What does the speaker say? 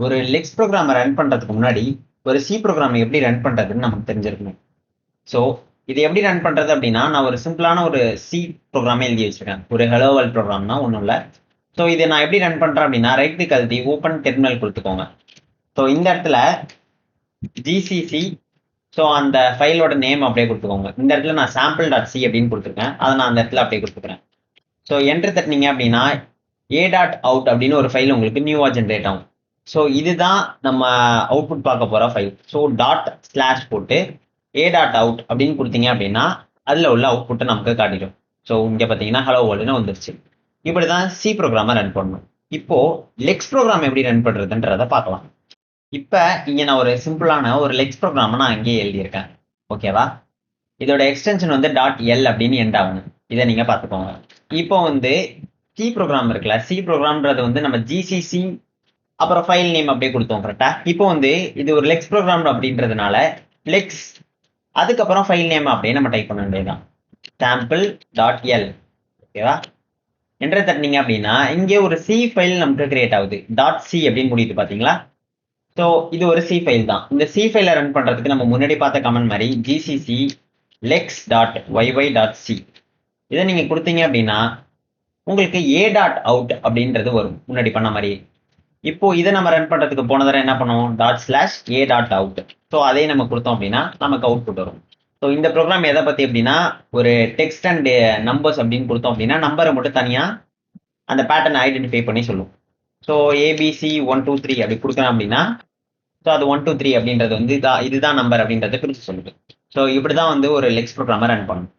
ஒரு லெக்ஸ் ப்ரோக்ராமை ரன் பண்ணுறதுக்கு முன்னாடி ஒரு சி ப்ரோக்ராமை எப்படி ரன் பண்ணுறதுன்னு நமக்கு தெரிஞ்சிருக்கணும். ஸோ இது எப்படி ரன் பண்ணுறது அப்படின்னா, நான் ஒரு சிம்பிளான ஒரு சி ப்ரோக்ராமே எழுதி வச்சிருக்கேன். ஒரு ஹலோ வேர்ல்ட் ப்ரோக்ராம்னா ஒன்றும் இல்லை. ஸோ இதை நான் எப்படி ரன் பண்ணுறேன் அப்படின்னா, ரைட் கிளிக் அழுத்தி ஓப்பன் டெர்மினல் கொடுத்துக்கோங்க. ஸோ இந்த இடத்துல ஜிசிசி ஸோ அந்த ஃபைலோட நேம் அப்படியே கொடுத்துக்கோங்க. இந்த இடத்துல நான் sample.c அப்படின்னு கொடுத்துருக்கேன். அதை நான் அந்த இடத்துல அப்படியே கொடுத்துக்கிறேன். ஸோ என்டர் தட்டினீங்க அப்படின்னா a.out அப்படின்னு ஒரு ஃபைல் உங்களுக்கு நியூவாக ஜென்ரேட் ஆகும். ஸோ இதுதான் நம்ம அவுட்புட் பார்க்க போகிற ஃபைல். ஸோ // போட்டு a.out அப்படின்னு கொடுத்தீங்க அப்படின்னா அதில் உள்ள அவுட்புட்டை நமக்கு காட்டிடும். ஸோ இங்கே பார்த்தீங்கன்னா ஹலோ வேர்ல்டுன்னு வந்துருச்சு. இப்படி தான் சி ப்ரோக்ராமை ரன் பண்ணணும். இப்போ லெக்ஸ் ப்ரோக்ராம் எப்படி ரன் பண்ணுறதுன்றதை பார்க்கலாம். இப்போ இங்கே நான் ஒரு சிம்பிளான ஒரு லெக்ஸ் ப்ரோக்ராமை நான் இங்கேயே எழுதியிருக்கேன். ஓகேவா? இதோட எக்ஸ்டென்ஷன் வந்து .l அப்படின்னு எண்ட் ஆகணும். இதை நீங்கள் பார்த்துக்கோங்க. இப்போ வந்து சி ப்ரோக்ராம் இருக்குல்ல, சி ப்ரோக்ராம்ன்றது வந்து நம்ம ஜிசிசி அப்புறம் ஃபைல் நேம் அப்படியே கொடுத்தோம் கரெக்டா. இப்போ வந்து இது ஒரு லெக்ஸ் ப்ரோக்ராம் அப்படின்றதுனால லெக்ஸ் அதுக்கப்புறம் ஃபைல் நேம் அப்படியே நம்ம டைப் பண்ண வேண்டியதுதான். sample.l. ஓகேவா? என்டர் தட்டினீங்க அப்படின்னா இங்கே ஒரு சி ஃபைல் நமக்கு கிரியேட் ஆகுது. .c அப்படின்னு முடியுது பார்த்தீங்களா? ஸோ இது ஒரு சி ஃபைல் தான். இந்த சி ஃபைலை ரன் பண்ணுறதுக்கு நம்ம முன்னாடி பார்த்த கமெண்ட் மாதிரி ஜிசிசி lex.yy.c இதை நீங்கள் கொடுத்தீங்க அப்படின்னா உங்களுக்கு a.out அப்படின்றது வரும் முன்னாடி பண்ண மாதிரி. இப்போ இதை நம்ம ரன் பண்ணுறதுக்கு போன தடவை என்ன பண்ணுவோம், ./a.out. ஸோ அதே நம்ம கொடுத்தோம் அப்படின்னா நமக்கு அவுட்புட் வரும். ஸோ இந்த ப்ரோக்ராம் எதை பற்றி அப்படின்னா, ஒரு டெக்ஸ்ட் அண்ட் நம்பர்ஸ் அப்படின்னு கொடுத்தோம் அப்படின்னா நம்பரை மட்டும் தனியாக அந்த பேட்டர்னை ஐடென்டிஃபை பண்ணி சொல்லும். ஸோ ஏபிசி 1 2 3 அப்படி கொடுக்குறேன் அப்படின்னா ஸோ அது 1 2 3 அப்படின்றது வந்து இதுதான் நம்பர் அப்படின்றத பிரித்து சொல்லுது. ஸோ இப்படி தான் வந்து ஒரு லெக்ஸ் ப்ரோக்ராமை ரன் பண்ணணும்.